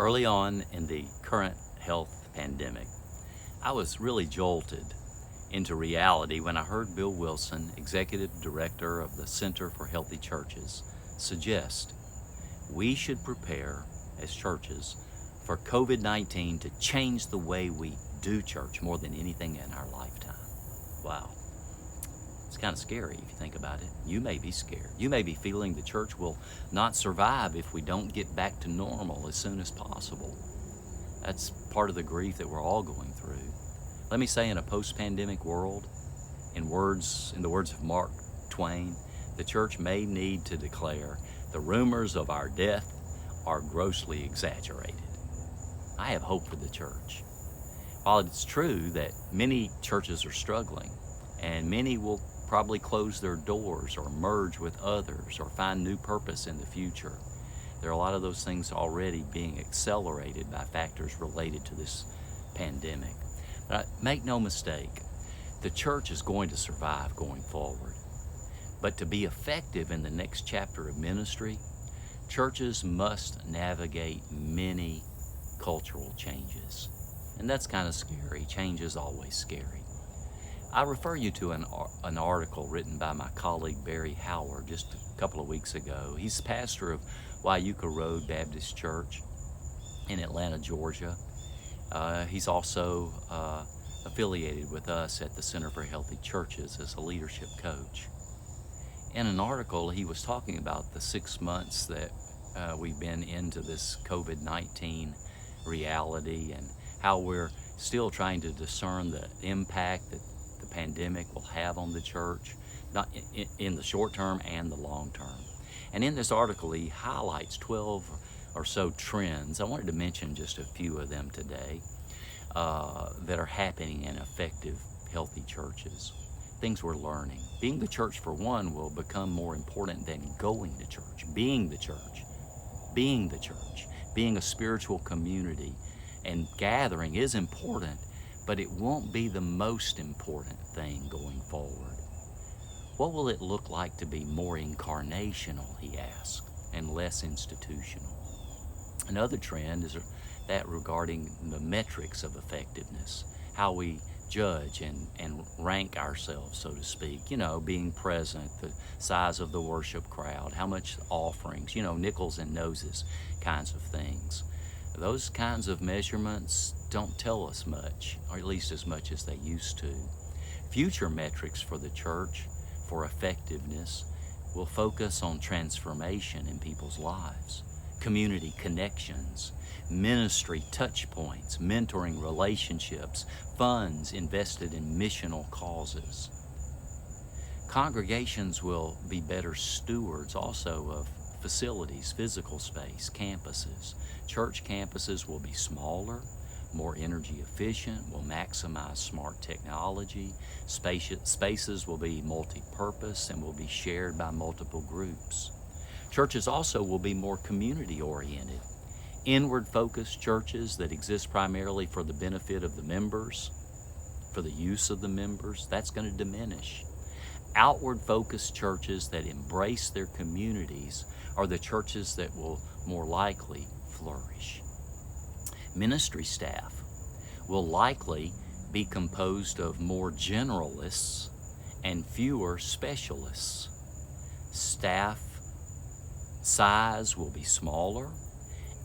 Early on in the current health pandemic, I was really jolted into reality when I heard Bill Wilson, Executive Director of the Center for Healthy Churches, suggest we should prepare as churches for COVID-19 to change the way we do church more than anything in our lifetime. Wow. It's kind of scary if you think about it. You may be scared. You may be feeling the church will not survive if we don't get back to normal as soon as possible. That's part of the grief that we're all going through. Let me say, in a post-pandemic world, in the words of Mark Twain, the church may need to declare, the rumors of our death are grossly exaggerated. I have hope for the church. While it's true that many churches are struggling, and many will probably close their doors or merge with others or find new purpose in the future, there are a lot of those things already being accelerated by factors related to this pandemic. But make no mistake, the church is going to survive going forward. But to be effective in the next chapter of ministry, churches must navigate many cultural changes. And that's kind of scary. Change is always scary. I refer you to an article written by my colleague Barry Howard just a couple of weeks ago. He's pastor of Wyuka Road Baptist Church in Atlanta, Georgia. He's also affiliated with us at the Center for Healthy Churches as a leadership coach. In an article, he was talking about the 6 months that we've been into this COVID-19 reality and how we're still trying to discern the impact that the pandemic will have on the church, not in the short term and the long term. And in this article, he highlights 12 or so trends. I wanted to mention just a few of them today that are happening in effective, healthy churches. Things we're learning. Being the church, for one, will become more important than going to church. Being the church. Being the church. Being a spiritual community and gathering is important, but it won't be the most important thing going forward. What will it look like to be more incarnational, he asked, and less institutional? Another trend is that regarding the metrics of effectiveness, how we judge and rank ourselves, so to speak, being present, the size of the worship crowd, how much offerings, nickels and noses kinds of things. Those kinds of measurements don't tell us much, or at least as much as they used to. Future metrics for the church for effectiveness will focus on transformation in people's lives, community connections, ministry touch points, mentoring relationships, funds invested in missional causes. Congregations will be better stewards also of facilities, physical space, campuses. Church campuses will be smaller, more energy efficient, will maximize smart technology. Spaces will be multi-purpose and will be shared by multiple groups. Churches also will be more community-oriented. Inward-focused churches that exist primarily for the benefit of the members, for the use of the members, that's going to diminish. Outward-focused churches that embrace their communities are the churches that will more likely flourish. Ministry staff will likely be composed of more generalists and fewer specialists. Staff size will be smaller,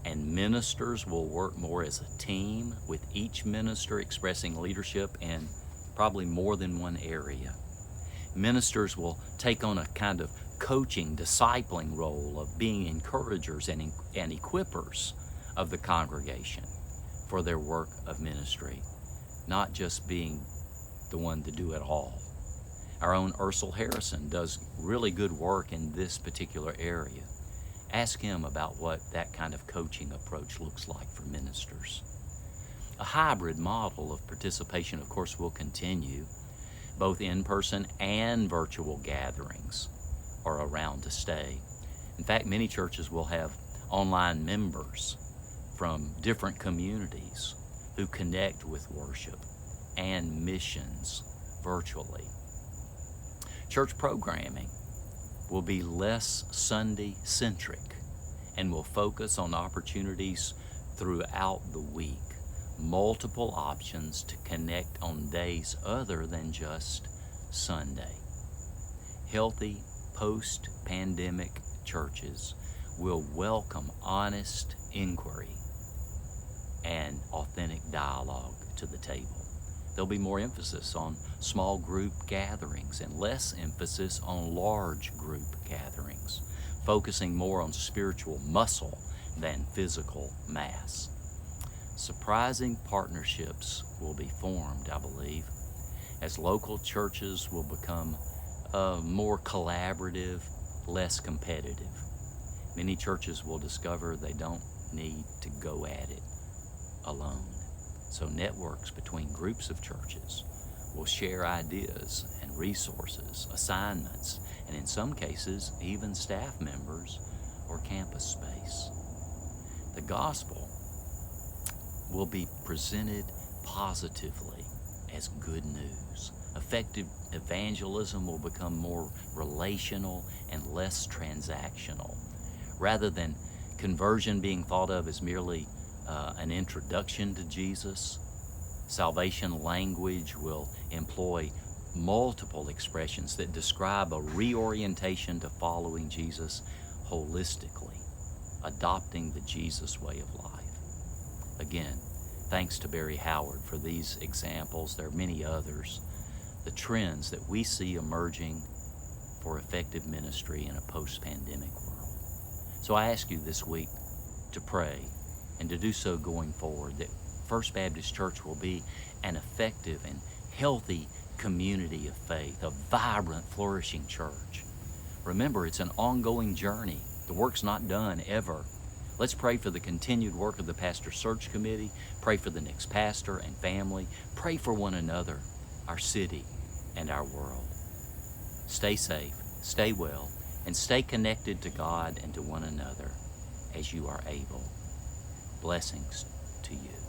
and ministers will work more as a team, with each minister expressing leadership in probably more than one area. Ministers will take on a kind of coaching, discipling role of being encouragers and equippers of the congregation for their work of ministry, not just being the one to do it all. Our own Ursel Harrison does really good work in this particular area. Ask him about what that kind of coaching approach looks like for ministers. A hybrid model of participation, of course, will continue. Both in-person and virtual gatherings are around to stay. In fact, many churches will have online members from different communities who connect with worship and missions virtually. Church programming will be less Sunday-centric and will focus on opportunities throughout the week, multiple options to connect on days other than just Sunday. Healthy post-pandemic churches will welcome honest inquiry and authentic dialogue to the table. There'll be more emphasis on small group gatherings and less emphasis on large group gatherings, focusing more on spiritual muscle than physical mass. Surprising partnerships will be formed, I believe, as local churches will become more collaborative, less competitive. Many churches will discover they don't need to go at it alone. So networks between groups of churches will share ideas and resources, assignments, and in some cases, even staff members or campus space. The gospel will be presented positively as good news. Effective evangelism will become more relational and less transactional. Rather than conversion being thought of as merely an introduction to Jesus, salvation language will employ multiple expressions that describe a reorientation to following Jesus holistically, adopting the Jesus way of life. Again, thanks to Barry Howard for these examples. There are many others. The trends that we see emerging for effective ministry in a post-pandemic world. So I ask you this week to pray and to do so going forward, that First Baptist Church will be an effective and healthy community of faith, a vibrant, flourishing church. Remember, it's an ongoing journey. The work's not done ever. Let's pray for the continued work of the Pastor Search Committee. Pray for the next pastor and family. Pray for one another, our city, and our world. Stay safe, stay well, and stay connected to God and to one another as you are able. Blessings to you.